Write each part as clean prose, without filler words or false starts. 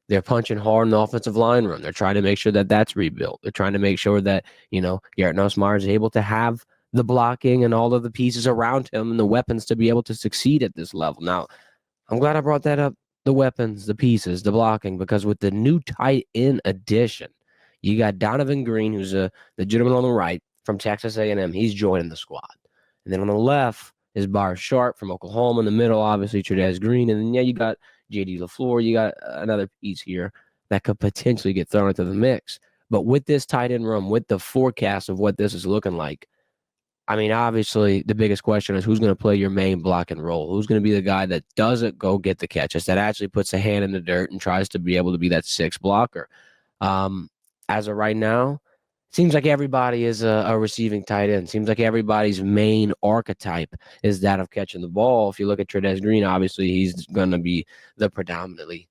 They're punching hard in the offensive line room. They're trying to make sure that that's rebuilt. They're trying to make sure that, Garrett Nussmeier is able to have the blocking and all of the pieces around him and the weapons to be able to succeed at this level. Now, I'm glad I brought that up, the weapons, the pieces, the blocking, because with the new tight end addition, you got Donovan Green, who's the gentleman on the right from Texas A&M. He's joining the squad. And then on the left is Bar Sharp from Oklahoma. In the middle, obviously, Trudez Green. And then, you got J.D. LaFleur. You got another piece here that could potentially get thrown into the mix. But with this tight end room, with the forecast of what this is looking like, I mean, obviously, the biggest question is who's going to play your main block and roll? Who's going to be the guy that doesn't go get the catches, that actually puts a hand in the dirt and tries to be able to be that sixth blocker? As of right now, seems like everybody is a receiving tight end. Seems like everybody's main archetype is that of catching the ball. If you look at Trudez Green, obviously he's going to be the predominantly,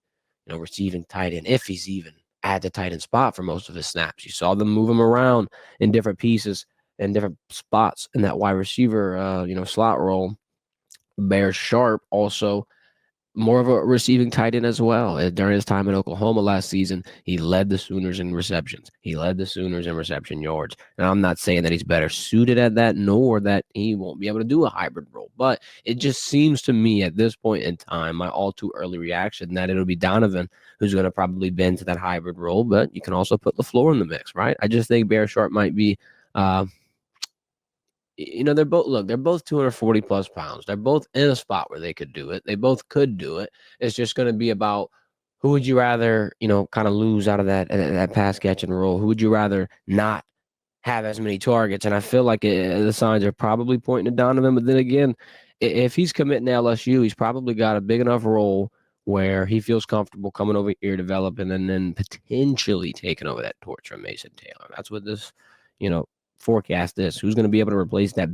receiving tight end, if he's even at the tight end spot for most of his snaps. You saw them move him around in different pieces and different spots in that wide receiver, slot role. Bear Sharp also more of a receiving tight end as well. During his time in Oklahoma last season, he led the Sooners in receptions. He led the Sooners in reception yards. And I'm not saying that he's better suited at that, nor that he won't be able to do a hybrid role. But it just seems to me at this point in time, my all too early reaction, that it'll be Donovan who's going to probably bend to that hybrid role. But you can also put LaFleur in the mix, right? I just think Bear Sharp might be they're both 240 plus pounds. They're both in a spot where they could do it. They both could do it. It's just going to be about who would you rather, kind of lose out of that pass catching role? Who would you rather not have as many targets? And I feel like the signs are probably pointing to Donovan. But then again, if he's committing to LSU, he's probably got a big enough role where he feels comfortable coming over here, developing, and then potentially taking over that torch from Mason Taylor. That's what this, forecast this. Who's going to be able to replace that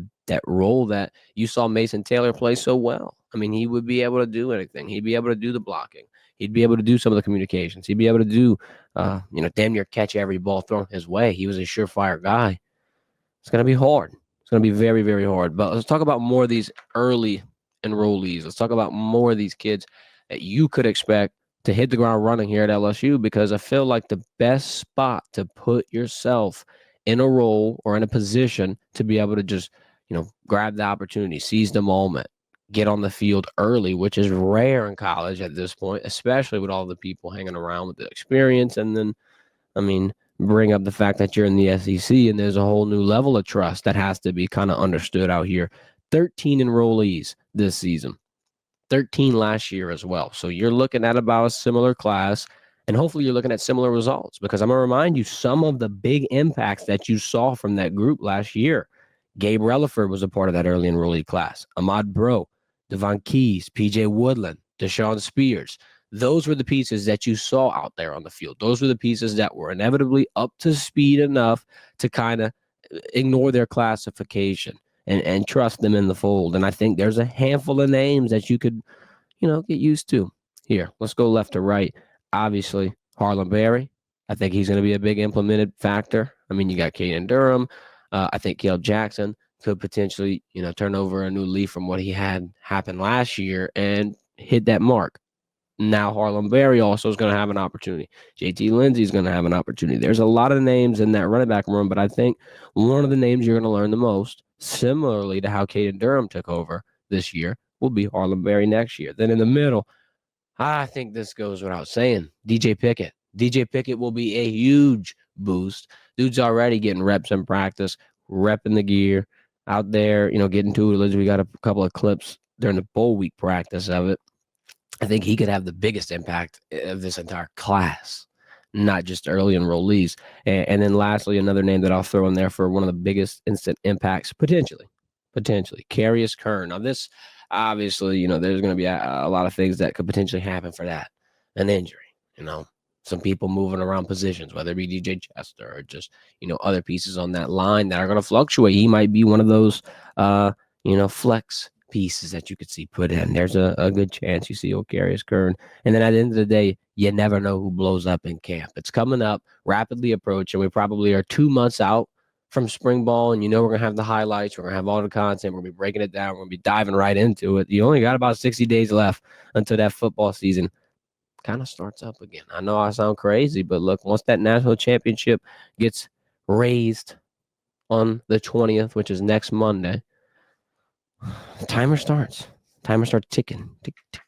role that you saw Mason Taylor play so well? I mean, he would be able to do anything. He'd be able to do the blocking. He'd be able to do some of the communications. He'd be able to do, damn near catch every ball thrown his way. He was a surefire guy. It's going to be hard. It's going to be very, very hard. But let's talk about more of these early enrollees. Let's talk about more of these kids that you could expect to hit the ground running here at LSU, because I feel like the best spot to put yourself in a role or in a position to be able to just, grab the opportunity, seize the moment, get on the field early, which is rare in college at this point, especially with all the people hanging around with the experience. And then, bring up the fact that you're in the SEC and there's a whole new level of trust that has to be kind of understood out here. 13 enrollees this season, 13 last year as well. So you're looking at about a similar class. And hopefully you're looking at similar results, because I'm going to remind you some of the big impacts that you saw from that group last year. Gabe Relaford was a part of that early enrollee class. Ahmad Bro, Devon Keys, PJ Woodland, Deshaun Spears. Those were the pieces that you saw out there on the field. Those were the pieces that were inevitably up to speed enough to kind of ignore their classification and trust them in the fold. And I think there's a handful of names that you could, get used to. Here, let's go left to right. Obviously, Harlem Berry. I think he's going to be a big implemented factor. I mean, you got Caden Durham. I think Cale Jackson could potentially, turn over a new leaf from what he had happen last year and hit that mark. Now Harlem Berry also is going to have an opportunity. JT Lindsey is going to have an opportunity. There's a lot of names in that running back room, but I think one of the names you're going to learn the most, similarly to how Caden Durham took over this year, will be Harlem Berry next year. Then in the middle, I think this goes without saying. DJ Pickett. DJ Pickett will be a huge boost. Dude's already getting reps in practice, repping the gear out there, getting tutelage. We got a couple of clips during the bowl week practice of it. I think he could have the biggest impact of this entire class, not just early enrollees. And then lastly, another name that I'll throw in there for one of the biggest instant impacts, potentially, Carius Kern. Now this, obviously, there's going to be a lot of things that could potentially happen for that. An injury, some people moving around positions, whether it be DJ Chester or just, other pieces on that line that are going to fluctuate. He might be one of those, flex pieces that you could see put in. There's a good chance you see Carius Kern. And then at the end of the day, you never know who blows up in camp. It's coming up, rapidly approaching. We probably are 2 months out from spring ball, and we're going to have the highlights. We're going to have all the content. We're going to be breaking it down. We're going to be diving right into it. You only got about 60 days left until that football season kind of starts up again. I know I sound crazy, but look, once that national championship gets raised on the 20th, which is next Monday, the timer starts. Timer starts ticking. Tick, tick,